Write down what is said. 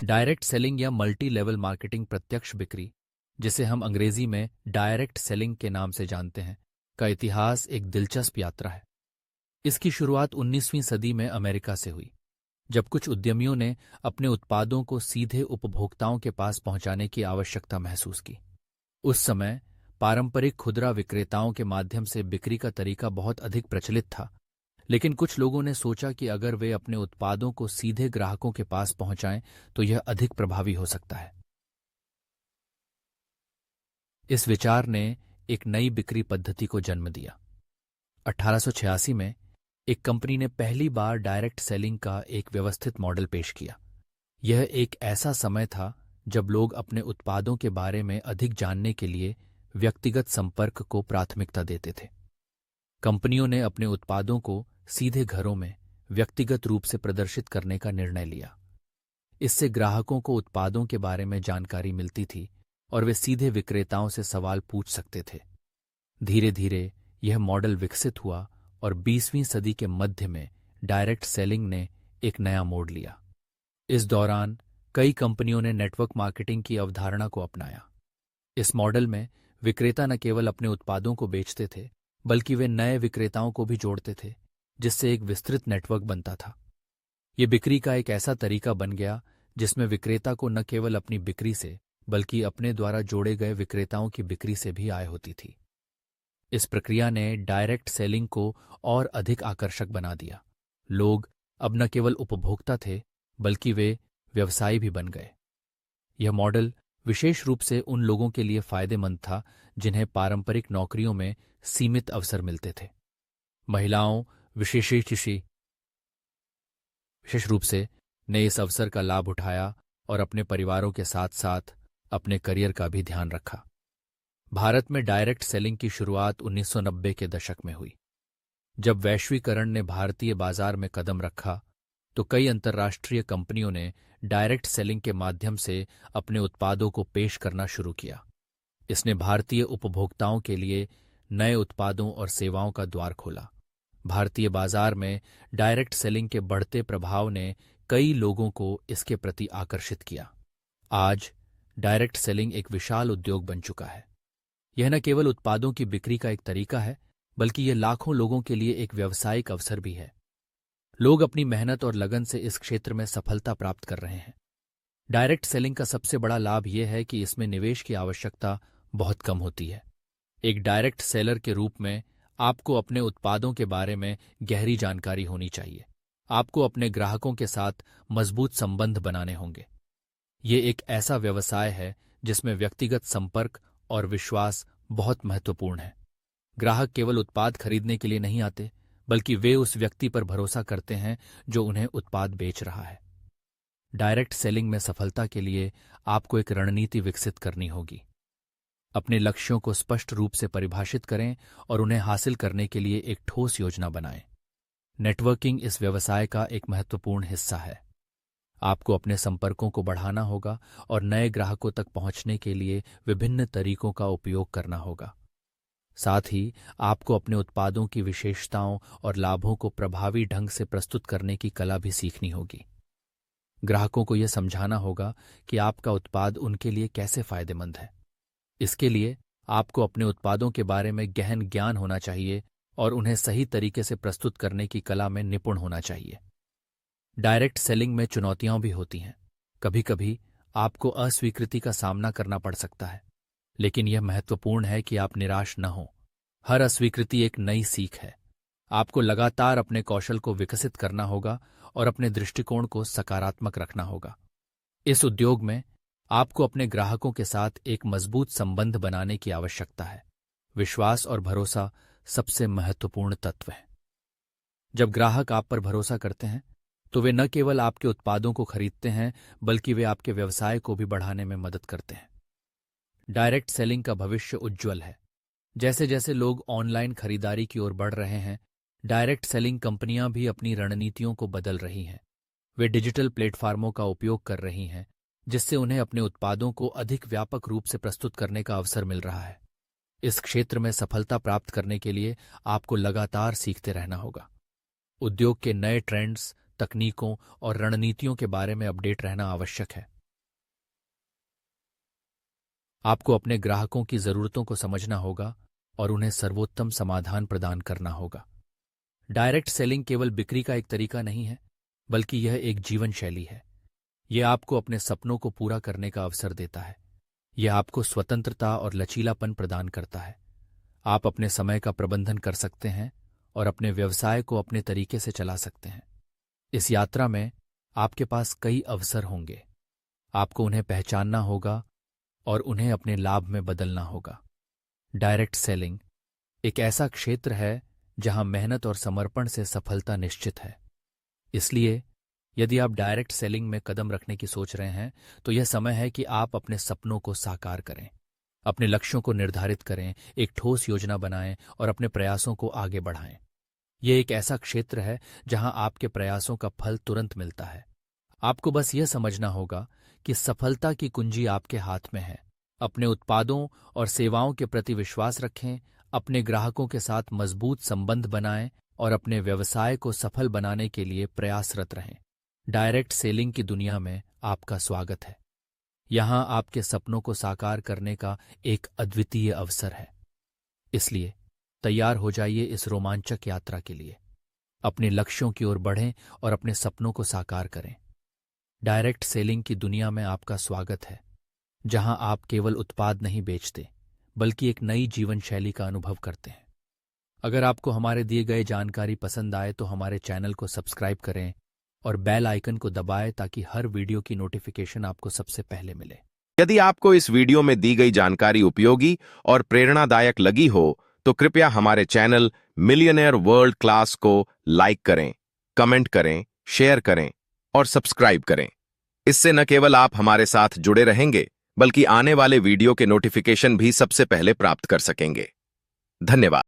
Direct selling या multi level marketing, प्रत्यक्ष बिक्री, जिसे हम अंग्रेजी में डायरेक्ट सेलिंग के नाम से जानते हैं, का इतिहास एक दिलचस्प यात्रा है। इसकी शुरुआत 19वीं सदी में अमेरिका से हुई, जब कुछ उद्यमियों ने अपने उत्पादों को सीधे उपभोक्ताओं के पास पहुंचाने की आवश्यकता महसूस की। उस समय पारंपरिक खुदरा विक्रेताओं के माध्यम से बिक्री का तरीका बहुत अधिक प्रचलित था, लेकिन कुछ लोगों ने सोचा कि अगर वे अपने उत्पादों को सीधे ग्राहकों के पास पहुंचाएं तो यह अधिक प्रभावी हो सकता है। इस विचार ने एक नई बिक्री पद्धति को जन्म दिया। 1886 में एक कंपनी ने पहली बार डायरेक्ट सेलिंग का एक व्यवस्थित मॉडल पेश किया। यह एक ऐसा समय था जब लोग अपने उत्पादों के बारे में अधिक जानने के लिए व्यक्तिगत संपर्क को प्राथमिकता देते थे। कंपनियों ने अपने उत्पादों को सीधे घरों में व्यक्तिगत रूप से प्रदर्शित करने का निर्णय लिया। इससे ग्राहकों को उत्पादों के बारे में जानकारी मिलती थी और वे सीधे विक्रेताओं से सवाल पूछ सकते थे। धीरे धीरे यह मॉडल विकसित हुआ और 20वीं सदी के मध्य में डायरेक्ट सेलिंग ने एक नया मोड़ लिया। इस दौरान कई कंपनियों ने नेटवर्क मार्केटिंग की अवधारणा को अपनाया। इस मॉडल में विक्रेता न केवल अपने उत्पादों को बेचते थे, बल्कि वे नए विक्रेताओं को भी जोड़ते थे, जिससे एक विस्तृत नेटवर्क बनता था। ये बिक्री का एक ऐसा तरीका बन गया जिसमें विक्रेता को न केवल अपनी बिक्री से, बल्कि अपने द्वारा जोड़े गए विक्रेताओं की बिक्री से भी आय होती थी। इस प्रक्रिया ने डायरेक्ट सेलिंग को और अधिक आकर्षक बना दिया। लोग अब न केवल उपभोक्ता थे, बल्कि वे व्यवसायी भी बन गए। यह मॉडल विशेष रूप से उन लोगों के लिए फायदेमंद था जिन्हें पारंपरिक नौकरियों में सीमित अवसर मिलते थे। महिलाओं विशेष रूप से ने इस अवसर का लाभ उठाया और अपने परिवारों के साथ साथ अपने करियर का भी ध्यान रखा। भारत में डायरेक्ट सेलिंग की शुरुआत 1990 के दशक में हुई। जब वैश्वीकरण ने भारतीय बाजार में कदम रखा, तो कई अंतर्राष्ट्रीय कंपनियों ने डायरेक्ट सेलिंग के माध्यम से अपने उत्पादों को पेश करना शुरू किया। इसने भारतीय उपभोक्ताओं के लिए नए उत्पादों और सेवाओं का द्वार खोला। भारतीय बाजार में डायरेक्ट सेलिंग के बढ़ते प्रभाव ने कई लोगों को इसके प्रति आकर्षित किया। आज डायरेक्ट सेलिंग एक विशाल उद्योग बन चुका है। यह न केवल उत्पादों की बिक्री का एक तरीका है, बल्कि यह लाखों लोगों के लिए एक व्यावसायिक अवसर भी है। लोग अपनी मेहनत और लगन से इस क्षेत्र में सफलता प्राप्त कर रहे हैं। डायरेक्ट सेलिंग का सबसे बड़ा लाभ यह है कि इसमें निवेश की आवश्यकता बहुत कम होती है। एक डायरेक्ट सेलर के रूप में आपको अपने उत्पादों के बारे में गहरी जानकारी होनी चाहिए। आपको अपने ग्राहकों के साथ मजबूत संबंध बनाने होंगे। ये एक ऐसा व्यवसाय है जिसमें व्यक्तिगत संपर्क और विश्वास बहुत महत्वपूर्ण है। ग्राहक केवल उत्पाद खरीदने के लिए नहीं आते, बल्कि वे उस व्यक्ति पर भरोसा करते हैं जो उन्हें उत्पाद बेच रहा है। डायरेक्ट सेलिंग में सफलता के लिए आपको एक रणनीति विकसित करनी होगी। अपने लक्ष्यों को स्पष्ट रूप से परिभाषित करें और उन्हें हासिल करने के लिए एक ठोस योजना बनाएं। नेटवर्किंग इस व्यवसाय का एक महत्वपूर्ण हिस्सा है। आपको अपने संपर्कों को बढ़ाना होगा और नए ग्राहकों तक पहुंचने के लिए विभिन्न तरीकों का उपयोग करना होगा। साथ ही आपको अपने उत्पादों की विशेषताओं और लाभों को प्रभावी ढंग से प्रस्तुत करने की कला भी सीखनी होगी। ग्राहकों को यह समझाना होगा कि आपका उत्पाद उनके लिए कैसे फायदेमंद है। इसके लिए आपको अपने उत्पादों के बारे में गहन ज्ञान होना चाहिए और उन्हें सही तरीके से प्रस्तुत करने की कला में निपुण होना चाहिए। डायरेक्ट सेलिंग में चुनौतियां भी होती हैं। कभी कभी आपको अस्वीकृति का सामना करना पड़ सकता है, लेकिन यह महत्वपूर्ण है कि आप निराश न हों। हर अस्वीकृति एक नई सीख है। आपको लगातार अपने कौशल को विकसित करना होगा और अपने दृष्टिकोण को सकारात्मक रखना होगा। इस उद्योग में आपको अपने ग्राहकों के साथ एक मजबूत संबंध बनाने की आवश्यकता है। विश्वास और भरोसा सबसे महत्वपूर्ण तत्व है। जब ग्राहक आप पर भरोसा करते हैं, तो वे न केवल आपके उत्पादों को खरीदते हैं, बल्कि वे आपके व्यवसाय को भी बढ़ाने में मदद करते हैं। डायरेक्ट सेलिंग का भविष्य उज्ज्वल है। जैसे जैसे लोग ऑनलाइन खरीदारी की ओर बढ़ रहे हैं, डायरेक्ट सेलिंग कंपनियां भी अपनी रणनीतियों को बदल रही हैं। वे डिजिटल प्लेटफार्मों का उपयोग कर रही हैं, जिससे उन्हें अपने उत्पादों को अधिक व्यापक रूप से प्रस्तुत करने का अवसर मिल रहा है। इस क्षेत्र में सफलता प्राप्त करने के लिए आपको लगातार सीखते रहना होगा। उद्योग के नए ट्रेंड्स, तकनीकों और रणनीतियों के बारे में अपडेट रहना आवश्यक है। आपको अपने ग्राहकों की जरूरतों को समझना होगा और उन्हें सर्वोत्तम समाधान प्रदान करना होगा। डायरेक्ट सेलिंग केवल बिक्री का एक तरीका नहीं है, बल्कि यह एक जीवन शैली है। यह आपको अपने सपनों को पूरा करने का अवसर देता है। यह आपको स्वतंत्रता और लचीलापन प्रदान करता है। आप अपने समय का प्रबंधन कर सकते हैं और अपने व्यवसाय को अपने तरीके से चला सकते हैं। इस यात्रा में आपके पास कई अवसर होंगे। आपको उन्हें पहचानना होगा और उन्हें अपने लाभ में बदलना होगा। डायरेक्ट सेलिंग एक ऐसा क्षेत्र है जहां मेहनत और समर्पण से सफलता निश्चित है। इसलिए यदि आप डायरेक्ट सेलिंग में कदम रखने की सोच रहे हैं, तो यह समय है कि आप अपने सपनों को साकार करें, अपने लक्ष्यों को निर्धारित करें, एक ठोस योजना बनाएं और अपने प्रयासों को आगे बढ़ाएं। यह एक ऐसा क्षेत्र है जहां आपके प्रयासों का फल तुरंत मिलता है। आपको बस यह समझना होगा कि सफलता की कुंजी आपके हाथ में है। अपने उत्पादों और सेवाओं के प्रति विश्वास रखें, अपने ग्राहकों के साथ मजबूत संबंध बनाएं और अपने व्यवसाय को सफल बनाने के लिए प्रयासरत रहें। डायरेक्ट सेलिंग की दुनिया में आपका स्वागत है। यहां आपके सपनों को साकार करने का एक अद्वितीय अवसर है। इसलिए तैयार हो जाइए इस रोमांचक यात्रा के लिए। अपने लक्ष्यों की ओर बढ़ें और अपने सपनों को साकार करें। डायरेक्ट सेलिंग की दुनिया में आपका स्वागत है, जहां आप केवल उत्पाद नहीं बेचते, बल्कि एक नई जीवन शैली का अनुभव करते हैं। अगर आपको हमारे दिए गए जानकारी पसंद आए तो हमारे चैनल को सब्सक्राइब करें और बेल आइकन को दबाएं ताकि हर वीडियो की नोटिफिकेशन आपको सबसे पहले मिले। यदि आपको इस वीडियो में दी गई जानकारी उपयोगी और प्रेरणादायक लगी हो तो कृपया हमारे चैनल मिलियनेयर वर्ल्ड क्लास को लाइक करें, कमेंट करें, शेयर करें और सब्सक्राइब करें। इससे न केवल आप हमारे साथ जुड़े रहेंगे, बल्कि आने वाले वीडियो के नोटिफिकेशन भी सबसे पहले प्राप्त कर सकेंगे। धन्यवाद।